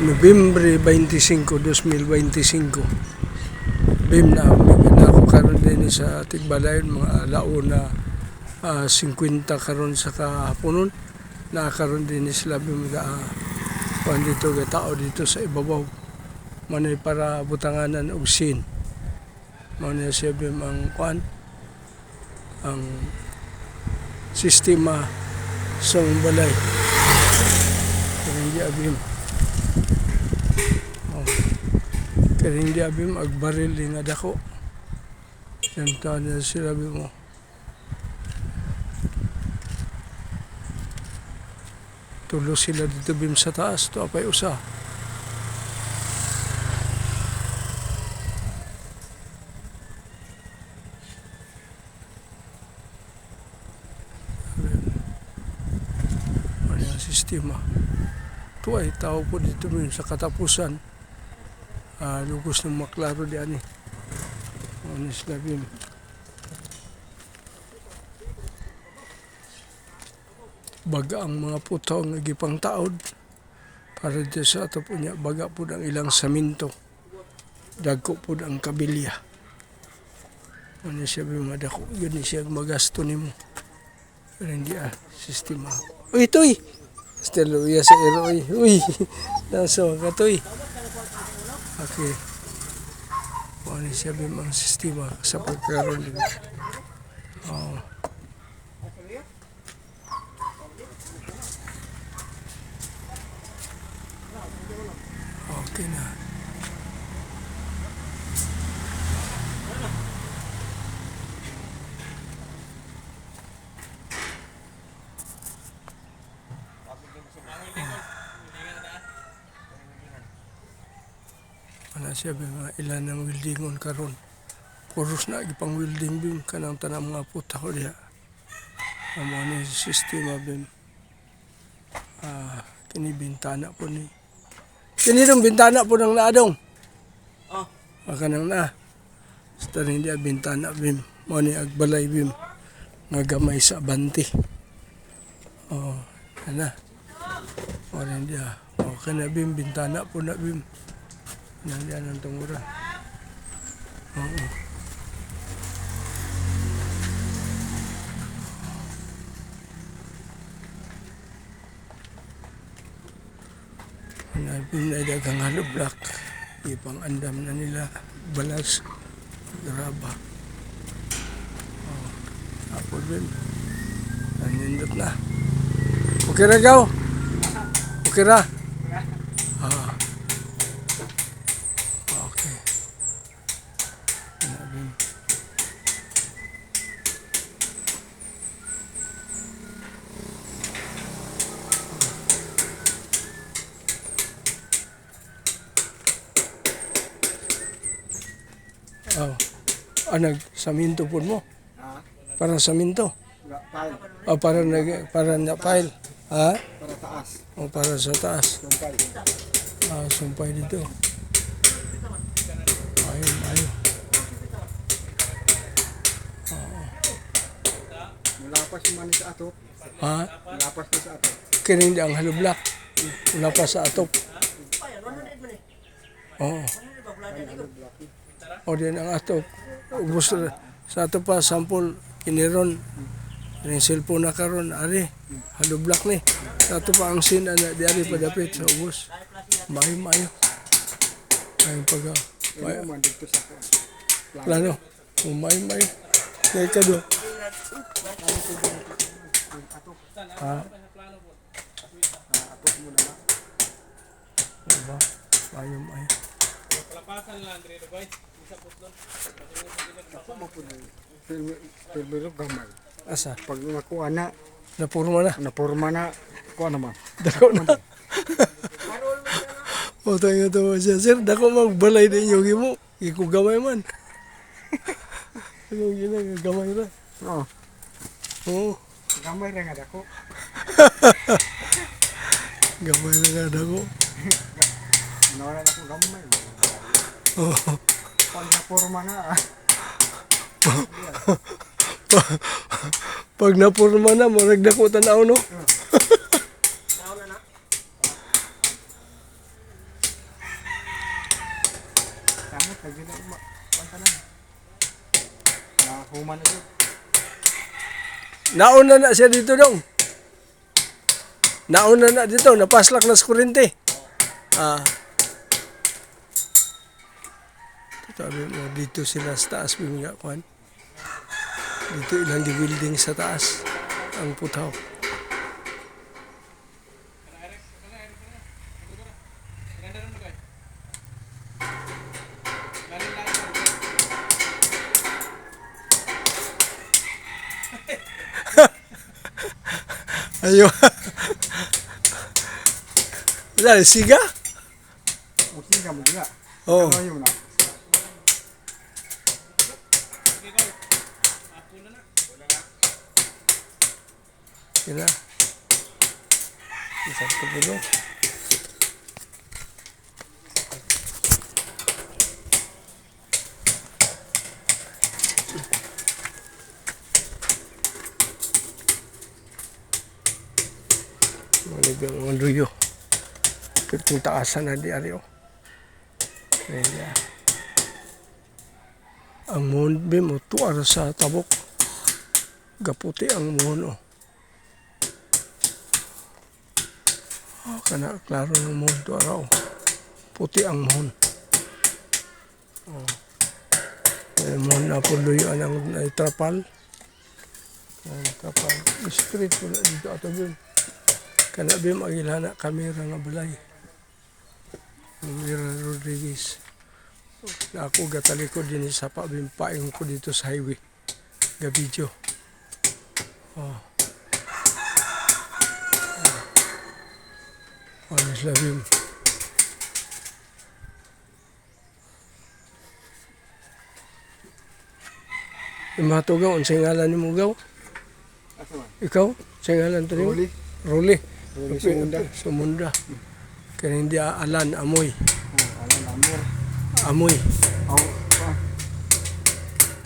Nobyembre 25, 2025. Bim na ako karon din sa Tigbalayon mga launa 50 karon sa kahaponon. Nakakaroon din sila bim kuan dito ga tao dito sa ibabaw. Manay para butanganan og sin. Manay siya bim ang kuan ang sistema sa balay. Kaya abim. Kaya hindi abim agbaril nga dako. Yan taon na sila abim mo. Tulo sila dito bim sa taas. Ito apay usa. Ano yung sistema? Ito ay tao po dito bim sa katapusan. Lugos ng maklaro di ani. Ano sila bim. Baga ang mga puto nga gipang taod para dito sa ato po niya baga po ang ilang saminto dagko po ang kabilya ano siya madako yun siya magasto nimo pero hindi sistema uy toy steluya sa ero uy naso ka toy okay ano siya ang sistema sa pagkaroon okay na. Ano siya mga ilan ng weldingon karon. Puros na gipang welding bim kanang tanang mga puta ko diha. Amo ni sistema bim. Kini bintana po ni. Kini dong bintana po ng naadong. Kanang na. Basta rin di bintana bim. Mo ni agbalay bim. Nga gamay sa banti. Kana. O rin di kana bim bintana po na bim. Nandiyan ang tungura. Pinay dagang hollow block. Ipang andam na nila. Balas. Graba. Apod din. Nanindot na. Okay ra gaw? Okay ra? Okay. Saminto po mo? Para saminto? Para na file. Para taas. Para sa taas. Sumpay dito. Ayun. Lapas man sa atop. Lapas na sa atop. Kaya hindi ang hollow block. Lapas sa atop. O din ang atop. Ubus sa atop pa, sample, kiniron. Yung cellphone na karon ari, hollow block ni. Sa atop pa ang sin, di ari padapit sa ubus. Mayo. Ayun pag plano. Mayo. Kaya ka do. Diba? Mayo. Kalapasan lang, Andre, diba? Isa putlon. Ako mapunin. Pero gamay. Asa? Pag nakuha na. Napurma na. Kuha naman. Dako na. O tayo ito siya. Sir, dako magbalay na inyo. Gimo. Iko gamay man. Ano gina? Gamay ra. Oo. Gamay ra nga dako. Gamay ra nga dako. Nawala na ko gamay. Pag napurma na. Pag napurma na, marag dako tanaw no? Lagi na pantanan. Human na siya. Nauna na siya dito dong. Nauna na dito, napaslak na sa kurente. Sabi mo, dito sila sa taas bimiga kuan. Dito ilang building sa taas ang putaw. Ayo. Wala, siga? Mungkin kamu juga. Oh. Ano yun na? Kira. Isang tubulo. Maligang mga luyo. Pitong taasan na di ariyo. Kaya ang mohon mo tuwar sa tabok. Gaputi ang mohon kana klaro ng mohon tuwar puti ang mohon. Mohon na po luyo ang trapal. Trapal. Street po na dito ato bim. Kana bim agilana kamera nga balay. Mira Rodriguez. Na ako gatalikod din sa pabimpaing ko dito sa highway. Ga-video. Anis labim. Matugaw, unsay ngalan ni mo gaw? Asa man? Ikaw? Unsay ngalan to nimo? Ruli. Ruli. Ruli Sumunda. Sumunda. Kaya hindi alan, amoy. Alam amor. Amoy. Aw.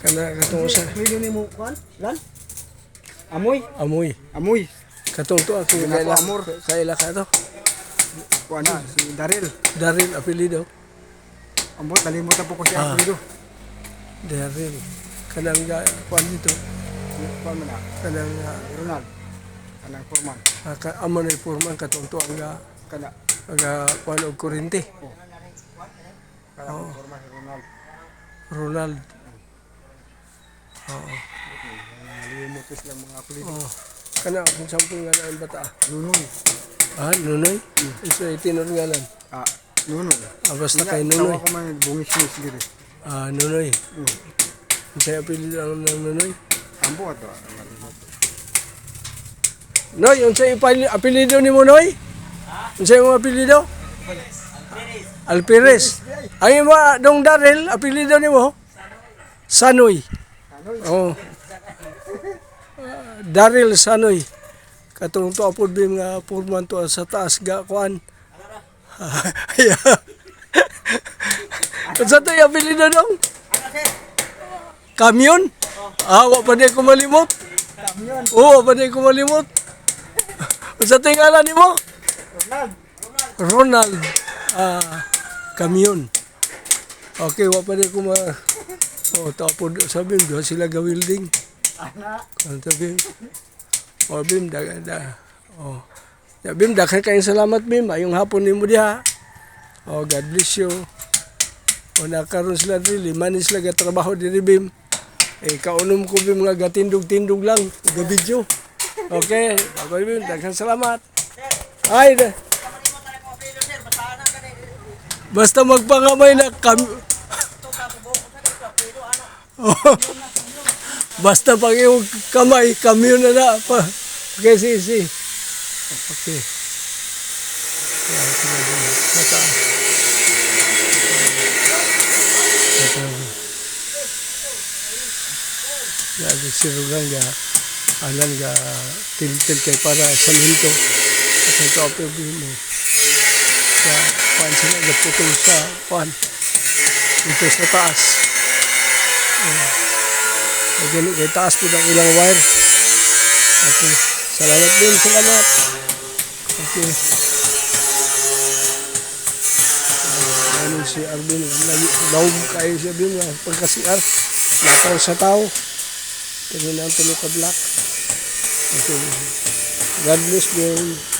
Kana katong sa Pwede ni mo kan? Lan? Amoy. amoy. Amoy. Katong to ako Ako, kaila amor. kaila ka to. Kuan na si Daryl. Daryl apelido. Ambot nalimutan po ko siya dito. Daryl. Kanang kuan dito. Kuan man na. Kanang Ronald. Kanang Forman. amo na porman katong to ang Kana. kuan og kurente. Kanang Forman si Ronald. Ronald. Nalimutan lang mga apelido. Kana kung sampung nga ang bata. Nunoy. Nunoy? Isa itinor ngalan. Nunoy. Basta kay Nunoy. Tawa ko man bungis-bungis dito. Nunoy. Unsay apelido ang Nunoy? Ambo ato. Noy, unsay apelido ni mo Noy? Unsay mo apelido? Alperes. Ang imo dong Daryl, apelido ni mo? Sanoy. Oh. Daryl Sanoy. Katong to apod bim nga purman to sa taas ga kuan. Unsa to yung apelido dong? Kamyon? Wa pa di ko malimot. Oo, pa di ko malimot. Unsa to yung ngalan nimo? Ronald. Kamyon. Okay, wa pa di ko ma... tapos sabi mo, sila ga-welding. Sabi mo, Bim, Bim, dakhan kayong salamat, Bim. Ayong hapon ni mo diha. God bless you. Nakaroon sila dili, manis sila gatrabaho diri, Bim. Kaunom ko, Bim, nga gatindog-tindog lang. Ga-video. Okay, Bim, dakhan salamat. Ay, basta magpangamay na basta pag yung kamay, kamyon na na. Okay, sige. Okay. Lagi sirugan ga, anan ga, til kay para sa minto. At ito apel mo. Sa pan sila naputol sa pan. Dito sa taas. Ganun kay taas po ng ilang wire. Okay. Salamat din, salamat. Okay. namin si Arvin. Lawag kayo siya din nga pagka-CR. Lakaw sa tao. Tingin ang tulog ka black. Okay. God bless you.